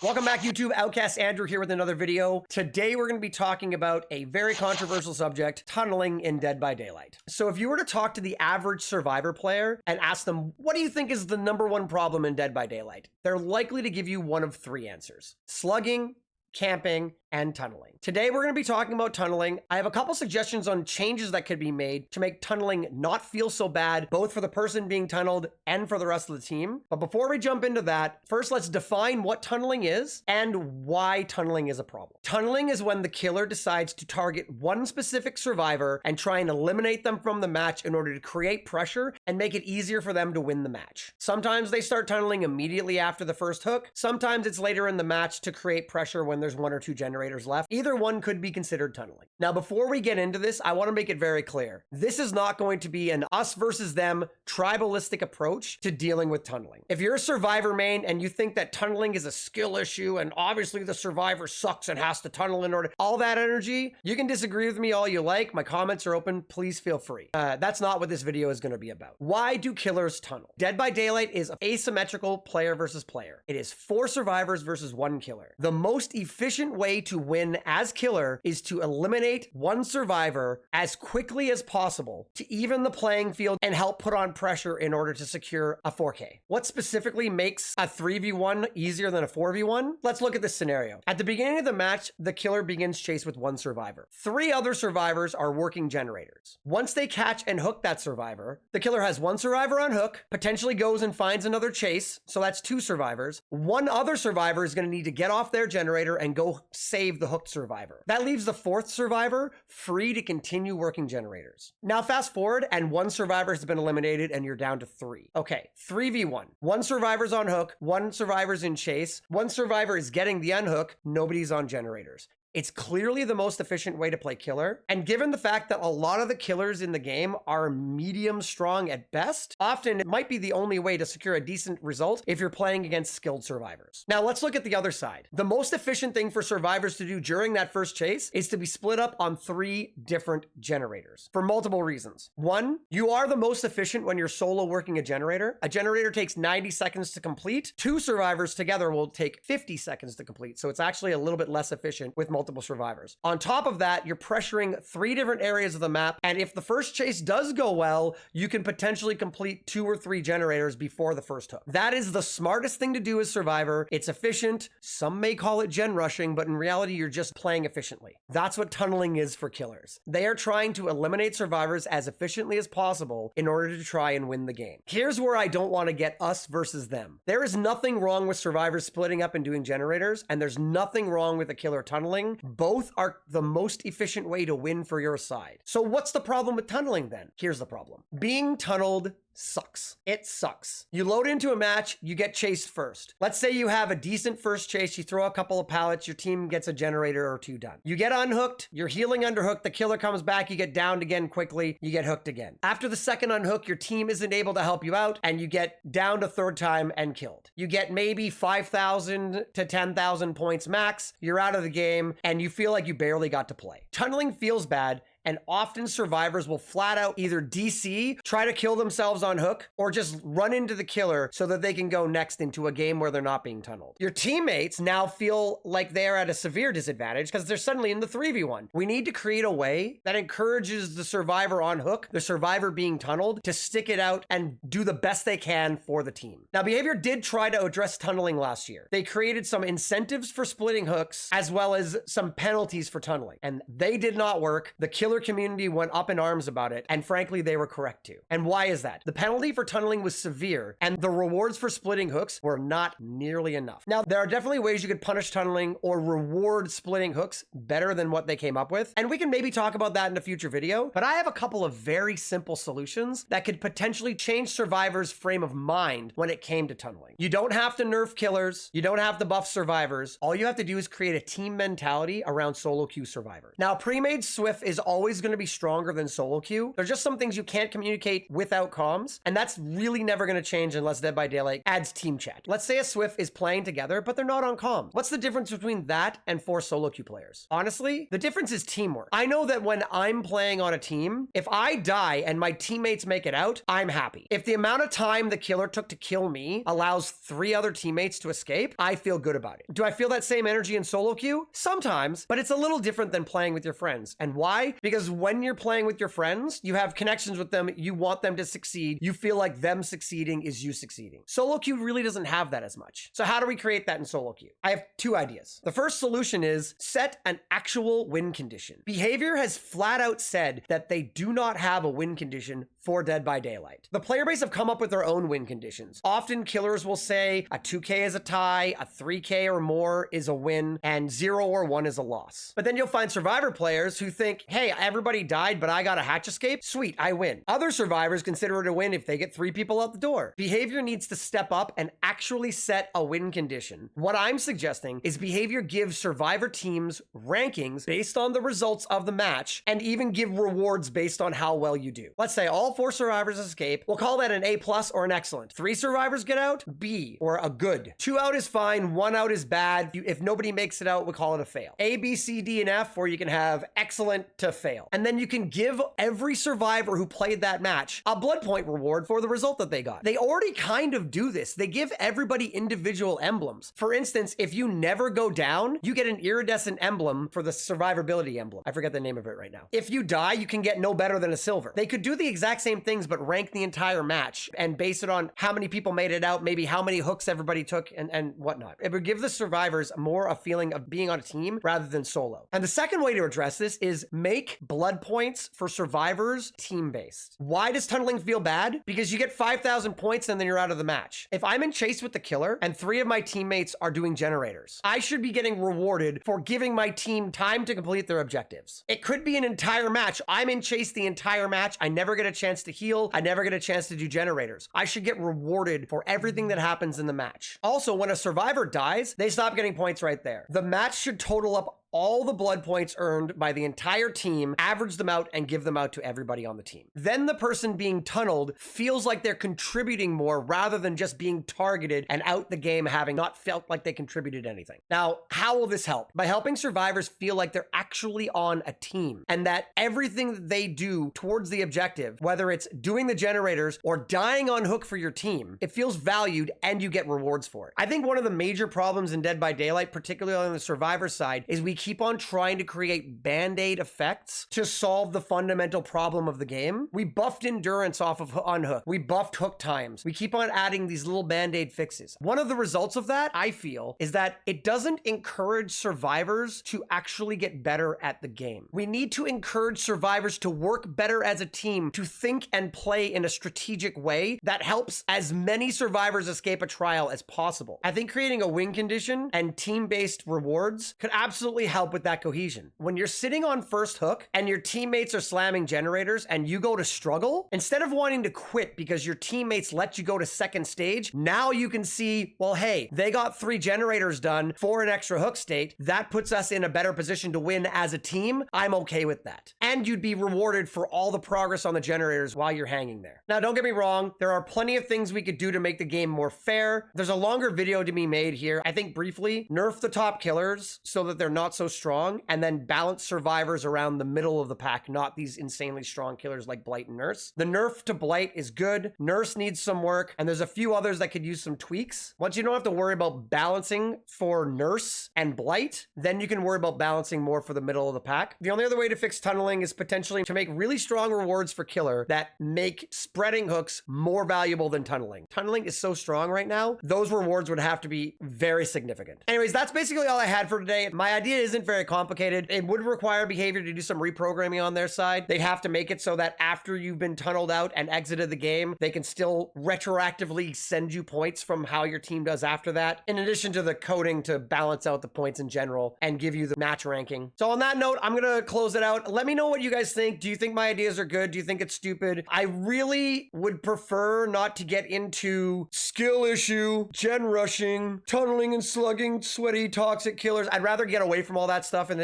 Welcome back, YouTube. Outcast Andrew here with another video. Today we're going to be talking about a very controversial subject, tunneling in Dead by Daylight. So if you were to talk to the average Survivor player and ask them, what do you think is the #1 problem in Dead by Daylight? They're likely to give you one of three answers: slugging, camping, and tunneling. Today, we're going to be talking about tunneling. I have a couple suggestions on changes that could be made to make tunneling not feel so bad, both for the person being tunneled and for the rest of the team. But before we jump into that, first let's define what tunneling is and why tunneling is a problem. Tunneling is when the killer decides to target one specific survivor and try and eliminate them from the match in order to create pressure and make it easier for them to win the match. Sometimes they start tunneling immediately after the first hook. Sometimes it's later in the match to create pressure when there's one or two generators left. Either one could be considered tunneling. Now, before we get into this, I want to make it very clear. This is not going to be an us versus them tribalistic approach to dealing with tunneling. If you're a Survivor main and you think that tunneling is a skill issue and obviously the survivor sucks and has to tunnel in order, all that energy, you can disagree with me all you like. My comments are open. Please feel free. That's not what this video is going to be about. Why do killers tunnel? Dead by Daylight is asymmetrical player versus player. It is 4 survivors versus 1 killer. The most efficient way to win as killer is to eliminate one survivor as quickly as possible to even the playing field and help put on pressure in order to secure a 4K. What specifically makes a 3v1 easier than a 4v1? Let's look at this scenario. At the beginning of the match, the killer begins chase with 1 survivor. 3 other survivors are working generators. Once they catch and hook that survivor, the killer has 1 survivor on hook, potentially goes and finds another chase, so that's 2 survivors. 1 other survivor is going to need to get off their generator and go save the hooked survivor. That leaves the 4th survivor free to continue working generators. Now fast forward and 1 survivor has been eliminated and you're down to 3. Okay, 3v1. 1 survivor's on hook, 1 survivor's in chase, 1 survivor is getting the unhook, nobody's on generators. It's clearly the most efficient way to play killer. And given the fact that a lot of the killers in the game are medium strong at best, often it might be the only way to secure a decent result if you're playing against skilled survivors. Now let's look at the other side. The most efficient thing for survivors to do during that first chase is to be split up on 3 different generators for multiple reasons. 1, you are the most efficient when you're solo working a generator. A generator takes 90 seconds to complete. 2 survivors together will take 50 seconds to complete. So it's actually a little bit less efficient with multiple survivors. On top of that, you're pressuring 3 different areas of the map, and if the first chase does go well, you can potentially complete 2 or 3 generators before the first hook. That is the smartest thing to do as Survivor. It's efficient. Some may call it gen rushing, but in reality, you're just playing efficiently. That's what tunneling is for killers. They are trying to eliminate survivors as efficiently as possible in order to try and win the game. Here's where I don't want to get us versus them. There is nothing wrong with survivors splitting up and doing generators, and there's nothing wrong with a killer tunneling. Both are the most efficient way to win for your side. So what's the problem with tunneling then? Here's the problem. Being tunneled sucks. It sucks. You load into a match, you get chased first. Let's say you have a decent first chase, you throw a couple of pallets, your team gets a generator or 2 done. You get unhooked, you're healing underhook, the killer comes back, you get downed again quickly, you get hooked again. After the second unhook, your team isn't able to help you out and you get downed a 3rd time and killed. You get maybe 5,000 to 10,000 points max, you're out of the game, and you feel like you barely got to play. Tunneling feels bad, and often survivors will flat out either DC, try to kill themselves on hook, or just run into the killer so that they can go next into a game where they're not being tunneled. Your teammates now feel like they're at a severe disadvantage because they're suddenly in the 3v1. We need to create a way that encourages the survivor on hook, the survivor being tunneled, to stick it out and do the best they can for the team. Now, Behavior did try to address tunneling last year. They created some incentives for splitting hooks as well as some penalties for tunneling, and they did not work. The killer community went up in arms about it, and frankly, they were correct too. And why is that? The penalty for tunneling was severe, and the rewards for splitting hooks were not nearly enough. Now, there are definitely ways you could punish tunneling or reward splitting hooks better than what they came up with, and we can maybe talk about that in a future video, but I have a couple of very simple solutions that could potentially change survivors' frame of mind when it came to tunneling. You don't have to nerf killers, you don't have to buff survivors. All you have to do is create a team mentality around solo queue survivors. Now, pre-made Swift is always always going to be stronger than solo queue. There's just some things you can't communicate without comms, and that's really never going to change unless Dead by Daylight adds team chat. Let's say a Swift is playing together, but they're not on comms. What's the difference between that and 4 solo queue players? Honestly, the difference is teamwork. I know that when I'm playing on a team, if I die and my teammates make it out, I'm happy. If the amount of time the killer took to kill me allows 3 other teammates to escape, I feel good about it. Do I feel that same energy in solo queue? Sometimes, but it's a little different than playing with your friends. And why? Because when you're playing with your friends, you have connections with them, you want them to succeed, you feel like them succeeding is you succeeding. Solo queue really doesn't have that as much. So how do we create that in solo queue? I have 2 ideas. The first solution is set an actual win condition. Behavior has flat out said that they do not have a win condition for Dead by Daylight. The player base have come up with their own win conditions. Often killers will say a 2K is a tie, a 3K or more is a win, and 0 or 1 is a loss. But then you'll find survivor players who think, hey, everybody died, but I got a hatch escape. Sweet, I win. Other survivors consider it a win if they get 3 people out the door. Behavior needs to step up and actually set a win condition. What I'm suggesting is behavior gives survivor teams rankings based on the results of the match and even give rewards based on how well you do. Let's say all 4 survivors escape. We'll call that an A+ or an excellent. 3 survivors get out, B, or a good. 2 out is fine, 1 out is bad. If nobody makes it out, we'll call it a fail. A, B, C, D, and F, or you can have excellent to fail. And then you can give every survivor who played that match a blood point reward for the result that they got. They already kind of do this. They give everybody individual emblems. For instance, if you never go down, you get an iridescent emblem for the survivability emblem. I forget the name of it right now. If you die, you can get no better than a silver. They could do the exact same things, but rank the entire match and base it on how many people made it out, maybe how many hooks everybody took and whatnot. It would give the survivors more a feeling of being on a team rather than solo. And the second way to address this is make blood points for survivors team-based. Why does tunneling feel bad? Because you get 5,000 points and then you're out of the match. If I'm in chase with the killer and 3 of my teammates are doing generators, I should be getting rewarded for giving my team time to complete their objectives. It could be an entire match. I'm in chase the entire match. I never get a chance to heal. I never get a chance to do generators. I should get rewarded for everything that happens in the match. Also, when a survivor dies, they stop getting points right there. The match should total up all the blood points earned by the entire team, average them out, and give them out to everybody on the team. Then the person being tunneled feels like they're contributing more rather than just being targeted and out the game having not felt like they contributed anything. Now, how will this help? By helping survivors feel like they're actually on a team and that everything that they do towards the objective, whether it's doing the generators or dying on hook for your team, it feels valued and you get rewards for it. I think one of the major problems in Dead by Daylight, particularly on the survivor side, is we keep on trying to create band-aid effects to solve the fundamental problem of the game. We buffed endurance off of unhook. We buffed hook times. We keep on adding these little band-aid fixes. One of the results of that, I feel, is that it doesn't encourage survivors to actually get better at the game. We need to encourage survivors to work better as a team, to think and play in a strategic way that helps as many survivors escape a trial as possible. I think creating a win condition and team-based rewards could absolutely help with that cohesion. When you're sitting on first hook and your teammates are slamming generators and you go to struggle, instead of wanting to quit because your teammates let you go to second stage, now you can see, well, hey, they got 3 generators done for an extra hook state. That puts us in a better position to win as a team. I'm okay with that. And you'd be rewarded for all the progress on the generators while you're hanging there. Now, don't get me wrong. There are plenty of things we could do to make the game more fair. There's a longer video to be made here. I think briefly, nerf the top killers so that they're not so strong, and then balance survivors around the middle of the pack, not these insanely strong killers like Blight and Nurse. The nerf to Blight is good. Nurse needs some work, and there's a few others that could use some tweaks. Once you don't have to worry about balancing for Nurse and Blight, then you can worry about balancing more for the middle of the pack. The only other way to fix tunneling is potentially to make really strong rewards for killer that make spreading hooks more valuable than tunneling. Tunneling is so strong right now, those rewards would have to be very significant. Anyways, that's basically all I had for today. My idea isn't very complicated. It would require behavior to do some reprogramming on their side. They'd have to make it so that after you've been tunneled out and exited the game, they can still retroactively send you points from how your team does after that, in addition to the coding to balance out the points in general and give you the match ranking. So on that note, I'm gonna close it out. Let me know what you guys think. Do you think my ideas are good? Do you think it's stupid? I really would prefer not to get into skill issue, gen rushing, tunneling and slugging, sweaty, toxic killers. I'd rather get away from all all that stuff in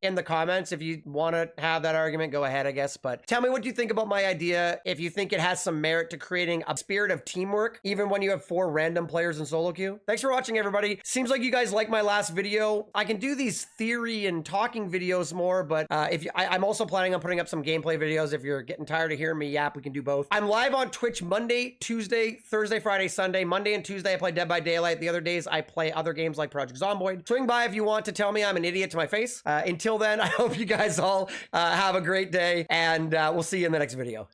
the comments. If you want to have that argument, go ahead, I guess. But tell me what you think about my idea. If you think it has some merit to creating a spirit of teamwork, even when you have 4 random players in solo queue. Thanks for watching, everybody. Seems like you guys like my last video. I can do these theory and talking videos more, but I'm also planning on putting up some gameplay videos. If you're getting tired of hearing me yap, we can do both. I'm live on Twitch Monday, Tuesday, Thursday, Friday, Sunday. Monday and Tuesday, I play Dead by Daylight. The other days, I play other games like Project Zomboid. Swing by if you want to tell me I'm an idiot to my face. Until then, I hope you guys all have a great day, and we'll see you in the next video.